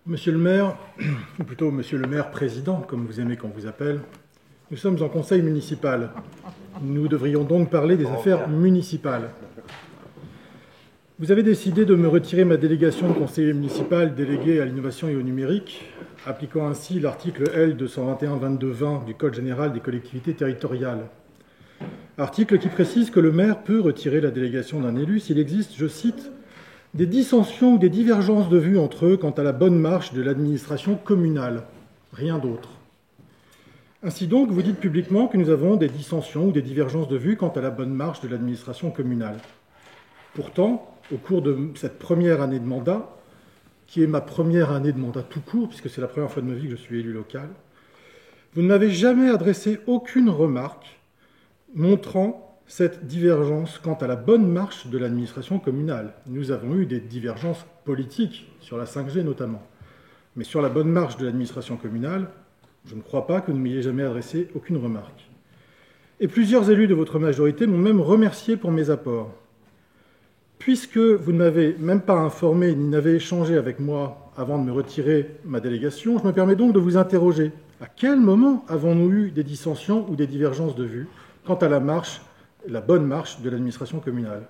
Monsieur le maire, ou plutôt monsieur le maire président, comme vous aimez qu'on vous appelle, nous sommes en conseil municipal. Nous devrions donc parler des affaires municipales. Vous avez décidé de me retirer ma délégation de conseiller municipal délégué à l'innovation et au numérique, appliquant ainsi l'article L 221-22-20 du Code général des collectivités territoriales. Article qui précise que le maire peut retirer la délégation d'un élu s'il existe, je cite, des dissensions ou des divergences de vues entre eux quant à la bonne marche de l'administration communale. Rien d'autre. Ainsi donc, vous dites publiquement que nous avons des dissensions ou des divergences de vues quant à la bonne marche de l'administration communale. Pourtant, au cours de cette première année de mandat, qui est ma première année de mandat tout court, puisque c'est la première fois de ma vie que je suis élu local, vous ne m'avez jamais adressé aucune remarque montrant cette divergence quant à la bonne marche de l'administration communale. Nous avons eu des divergences politiques, sur la 5G notamment. Mais sur la bonne marche de l'administration communale, je ne crois pas que vous ne m'ayez jamais adressé aucune remarque. Et plusieurs élus de votre majorité m'ont même remercié pour mes apports. Puisque vous ne m'avez même pas informé ni n'avez échangé avec moi avant de me retirer ma délégation, je me permets donc de vous interroger. À quel moment avons-nous eu des dissensions ou des divergences de vues quant à la bonne marche de l'administration communale?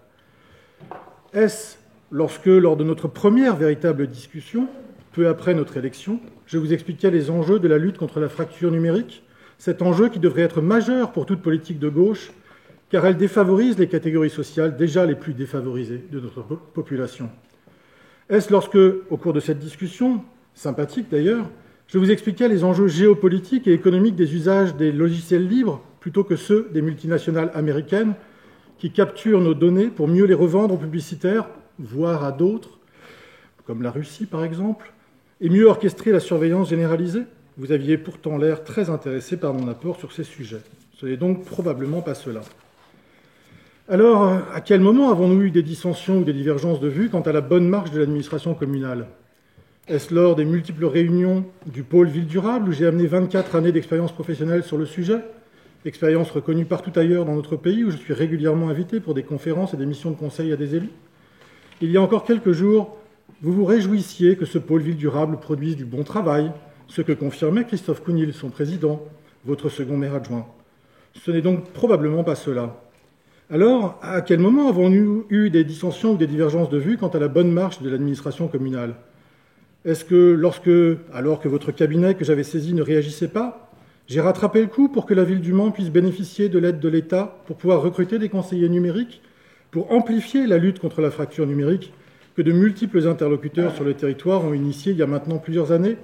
Est-ce lorsque, lors de notre première véritable discussion, peu après notre élection, je vous expliquais les enjeux de la lutte contre la fracture numérique, cet enjeu qui devrait être majeur pour toute politique de gauche, car elle défavorise les catégories sociales déjà les plus défavorisées de notre population? Est-ce lorsque, au cours de cette discussion, sympathique d'ailleurs, je vous expliquais les enjeux géopolitiques et économiques des usages des logiciels libres plutôt que ceux des multinationales américaines qui capturent nos données pour mieux les revendre aux publicitaires, voire à d'autres, comme la Russie par exemple, et mieux orchestrer la surveillance généralisée? Vous aviez pourtant l'air très intéressé par mon apport sur ces sujets. Ce n'est donc probablement pas cela. Alors, à quel moment avons-nous eu des dissensions ou des divergences de vues quant à la bonne marche de l'administration communale? Est-ce lors des multiples réunions du pôle Ville Durable où j'ai amené 24 années d'expérience professionnelle sur le sujet, expérience reconnue partout ailleurs dans notre pays où je suis régulièrement invité pour des conférences et des missions de conseil à des élus? Il y a encore quelques jours, vous vous réjouissiez que ce pôle Ville Durable produise du bon travail, ce que confirmait Christophe Counil, son président, votre second maire adjoint. Ce n'est donc probablement pas cela. Alors, à quel moment avons-nous eu des dissensions ou des divergences de vues quant à la bonne marche de l'administration communale? Est-ce que, alors que votre cabinet que j'avais saisi ne réagissait pas, j'ai rattrapé le coup pour que la ville du Mans puisse bénéficier de l'aide de l'État pour pouvoir recruter des conseillers numériques, pour amplifier la lutte contre la fracture numérique que de multiples interlocuteurs sur le territoire ont initié il y a maintenant plusieurs années?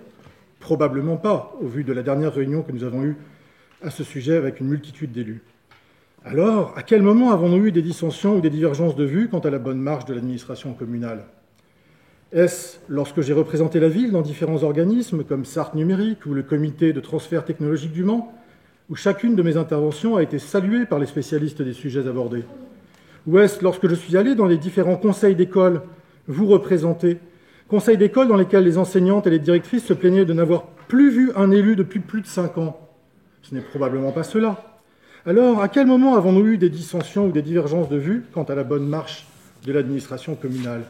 Probablement pas, au vu de la dernière réunion que nous avons eue à ce sujet avec une multitude d'élus. Alors, à quel moment avons-nous eu des dissensions ou des divergences de vues quant à la bonne marche de l'administration communale? Est-ce lorsque j'ai représenté la ville dans différents organismes comme Sarthe Numérique ou le comité de transfert technologique du Mans, où chacune de mes interventions a été saluée par les spécialistes des sujets abordés? Ou est-ce lorsque je suis allé dans les différents conseils d'école, vous représentez, conseils d'école dans lesquels les enseignantes et les directrices se plaignaient de n'avoir plus vu un élu depuis plus de 5 ans? Ce n'est probablement pas cela. Alors, à quel moment avons-nous eu des dissensions ou des divergences de vues quant à la bonne marche de l'administration communale?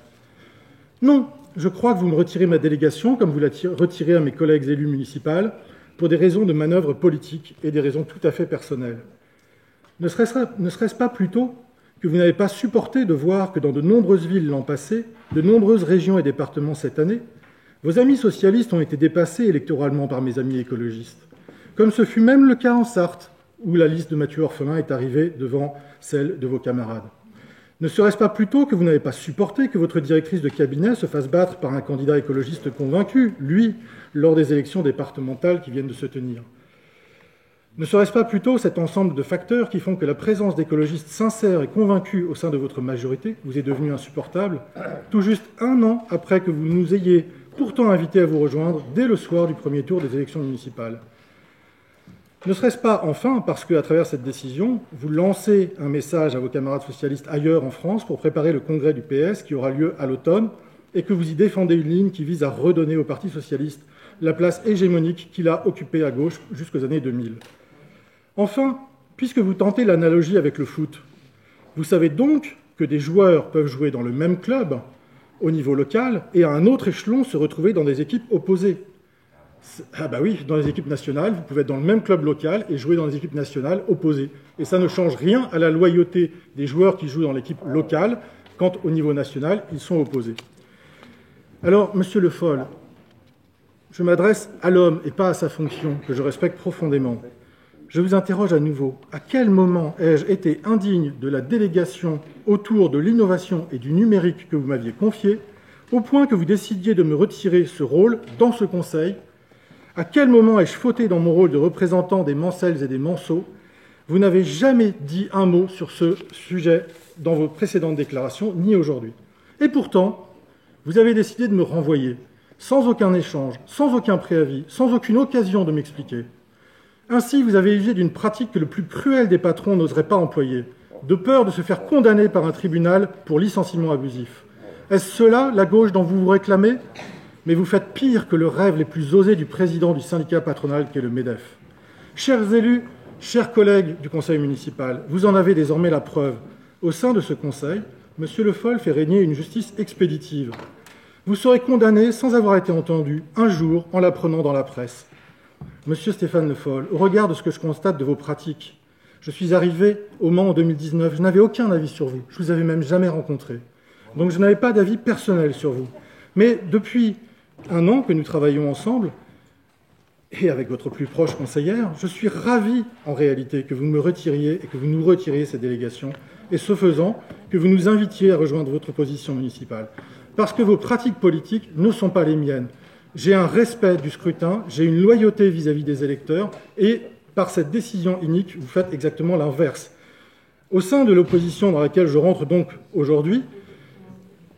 Non, je crois que vous me retirez ma délégation, comme vous la retirez à mes collègues élus municipaux, pour des raisons de manœuvre politique et des raisons tout à fait personnelles. Ne serait-ce pas plutôt que vous n'avez pas supporté de voir que dans de nombreuses villes l'an passé, de nombreuses régions et départements cette année, vos amis socialistes ont été dépassés électoralement par mes amis écologistes, comme ce fut même le cas en Sarthe, où la liste de Mathieu Orphelin est arrivée devant celle de vos camarades. Ne serait-ce pas plutôt que vous n'avez pas supporté que votre directrice de cabinet se fasse battre par un candidat écologiste convaincu, lui, lors des élections départementales qui viennent de se tenir? Ne serait-ce pas plutôt cet ensemble de facteurs qui font que la présence d'écologistes sincères et convaincus au sein de votre majorité vous est devenue insupportable, tout juste 1 an après que vous nous ayez pourtant invités à vous rejoindre dès le soir du premier tour des élections municipales? Ne serait-ce pas enfin parce qu'à travers cette décision, vous lancez un message à vos camarades socialistes ailleurs en France pour préparer le congrès du PS qui aura lieu à l'automne et que vous y défendez une ligne qui vise à redonner au Parti socialiste la place hégémonique qu'il a occupée à gauche jusqu'aux années 2000. Enfin, puisque vous tentez l'analogie avec le foot, vous savez donc que des joueurs peuvent jouer dans le même club, au niveau local et à un autre échelon se retrouver dans des équipes opposées. Ah bah oui, dans les équipes nationales, vous pouvez être dans le même club local et jouer dans les équipes nationales opposées. Et ça ne change rien à la loyauté des joueurs qui jouent dans l'équipe locale quand au niveau national, ils sont opposés. Alors, Monsieur Le Foll, je m'adresse à l'homme et pas à sa fonction, que je respecte profondément. Je vous interroge à nouveau. À quel moment ai-je été indigne de la délégation autour de l'innovation et du numérique que vous m'aviez confiée, au point que vous décidiez de me retirer ce rôle dans ce Conseil? À quel moment ai-je fauté dans mon rôle de représentant des Mancelles et des Manceaux? Vous n'avez jamais dit un mot sur ce sujet dans vos précédentes déclarations, ni aujourd'hui. Et pourtant, vous avez décidé de me renvoyer, sans aucun échange, sans aucun préavis, sans aucune occasion de m'expliquer. Ainsi, vous avez usé d'une pratique que le plus cruel des patrons n'oserait pas employer, de peur de se faire condamner par un tribunal pour licenciement abusif. Est-ce cela, la gauche dont vous vous réclamez? Mais vous faites pire que le rêve les plus osés du président du syndicat patronal qu'est le MEDEF. Chers élus, chers collègues du conseil municipal, vous en avez désormais la preuve. Au sein de ce conseil, M. Le Foll fait régner une justice expéditive. Vous serez condamné sans avoir été entendu un jour en l'apprenant dans la presse. Monsieur Stéphane Le Foll, au regard de ce que je constate de vos pratiques, je suis arrivé au Mans en 2019, je n'avais aucun avis sur vous, je vous avais même jamais rencontré. Donc je n'avais pas d'avis personnel sur vous. Mais depuis un an que nous travaillons ensemble, et avec votre plus proche conseillère, je suis ravi en réalité que vous me retiriez et que vous nous retiriez ces délégations, et ce faisant, que vous nous invitiez à rejoindre votre opposition municipale. Parce que vos pratiques politiques ne sont pas les miennes. J'ai un respect du scrutin, j'ai une loyauté vis-à-vis des électeurs, et par cette décision inique, vous faites exactement l'inverse. Au sein de l'opposition dans laquelle je rentre donc aujourd'hui,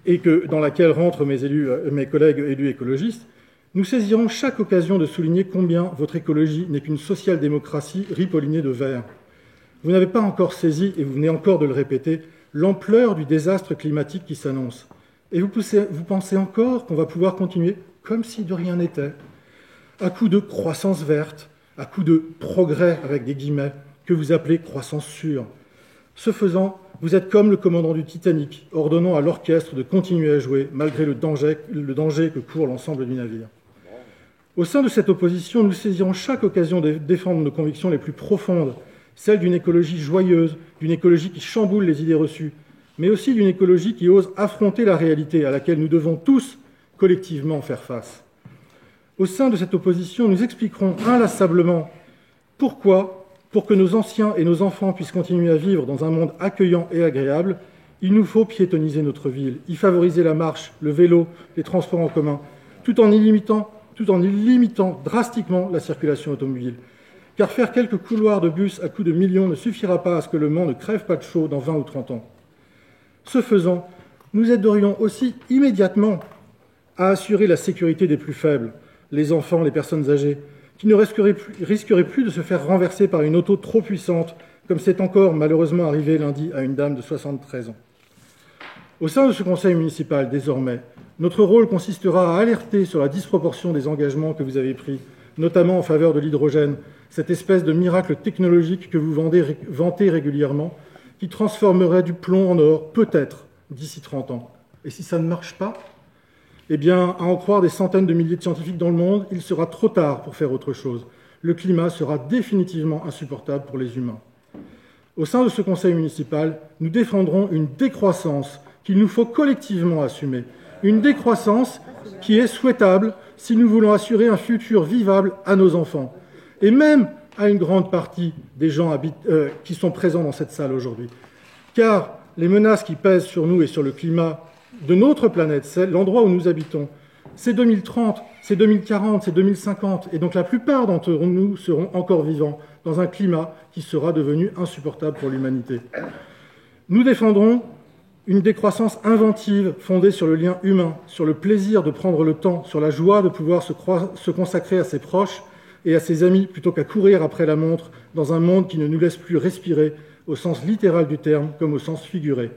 et dans laquelle rentrent mes collègues élus écologistes, nous saisirons chaque occasion de souligner combien votre écologie n'est qu'une social-démocratie ripollinée de vert. Vous n'avez pas encore saisi, et vous venez encore de le répéter, l'ampleur du désastre climatique qui s'annonce. Et vous pensez encore qu'on va pouvoir continuer comme si de rien n'était, à coup de croissance verte, à coup de progrès, avec des guillemets, que vous appelez croissance sûre. Ce faisant, vous êtes comme le commandant du Titanic, ordonnant à l'orchestre de continuer à jouer, malgré le danger que court l'ensemble du navire. Au sein de cette opposition, nous saisirons chaque occasion de défendre nos convictions les plus profondes, celles d'une écologie joyeuse, d'une écologie qui chamboule les idées reçues, mais aussi d'une écologie qui ose affronter la réalité à laquelle nous devons tous collectivement faire face. Au sein de cette opposition, nous expliquerons inlassablement pourquoi, pour que nos anciens et nos enfants puissent continuer à vivre dans un monde accueillant et agréable, il nous faut piétonniser notre ville, y favoriser la marche, le vélo, les transports en commun, tout en y limitant drastiquement la circulation automobile. Car faire quelques couloirs de bus à coups de millions ne suffira pas à ce que le Mans ne crève pas de chaud dans 20 ou 30 ans. Ce faisant, nous aiderions aussi immédiatement à assurer la sécurité des plus faibles, les enfants, les personnes âgées, qui ne risqueraient plus de se faire renverser par une auto trop puissante, comme c'est encore malheureusement arrivé lundi à une dame de 73 ans. Au sein de ce conseil municipal, désormais, notre rôle consistera à alerter sur la disproportion des engagements que vous avez pris, notamment en faveur de l'hydrogène, cette espèce de miracle technologique que vous vantez régulièrement, qui transformerait du plomb en or, peut-être, d'ici 30 ans. Et si ça ne marche pas, eh bien, à en croire des centaines de milliers de scientifiques dans le monde, il sera trop tard pour faire autre chose. Le climat sera définitivement insupportable pour les humains. Au sein de ce conseil municipal, nous défendrons une décroissance qu'il nous faut collectivement assumer. Une décroissance qui est souhaitable si nous voulons assurer un futur vivable à nos enfants. Et même à une grande partie des gens qui sont présents dans cette salle aujourd'hui. Car les menaces qui pèsent sur nous et sur le climat de notre planète, c'est l'endroit où nous habitons, c'est 2030, c'est 2040, c'est 2050, et donc la plupart d'entre nous seront encore vivants dans un climat qui sera devenu insupportable pour l'humanité. Nous défendrons une décroissance inventive fondée sur le lien humain, sur le plaisir de prendre le temps, sur la joie de pouvoir se consacrer à ses proches et à ses amis plutôt qu'à courir après la montre dans un monde qui ne nous laisse plus respirer au sens littéral du terme comme au sens figuré.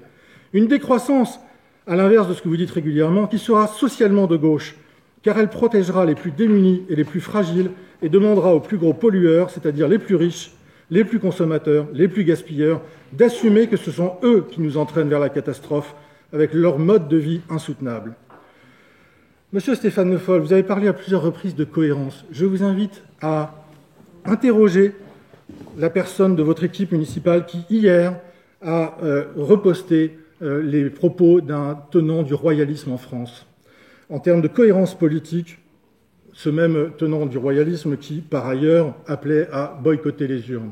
Une décroissance, à l'inverse de ce que vous dites régulièrement, qui sera socialement de gauche, car elle protégera les plus démunis et les plus fragiles et demandera aux plus gros pollueurs, c'est-à-dire les plus riches, les plus consommateurs, les plus gaspilleurs, d'assumer que ce sont eux qui nous entraînent vers la catastrophe avec leur mode de vie insoutenable. Monsieur Stéphane Le Foll, vous avez parlé à plusieurs reprises de cohérence. Je vous invite à interroger la personne de votre équipe municipale qui, hier, a reposté les propos d'un tenant du royalisme en France. En termes de cohérence politique, ce même tenant du royalisme qui, par ailleurs, appelait à boycotter les urnes.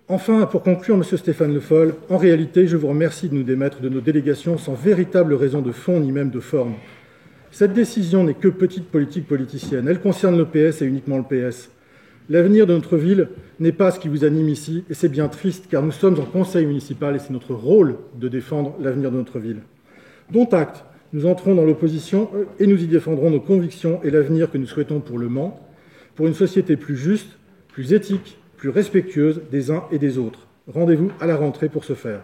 Enfin, pour conclure, monsieur Stéphane Le Foll, en réalité, je vous remercie de nous démettre de nos délégations sans véritable raison de fond ni même de forme. Cette décision n'est que petite politique politicienne. Elle concerne le PS et uniquement le PS. L'avenir de notre ville n'est pas ce qui vous anime ici, et c'est bien triste, car nous sommes en conseil municipal et c'est notre rôle de défendre l'avenir de notre ville. Dont acte, nous entrons dans l'opposition et nous y défendrons nos convictions et l'avenir que nous souhaitons pour Le Mans, pour une société plus juste, plus éthique, plus respectueuse des uns et des autres. Rendez-vous à la rentrée pour ce faire.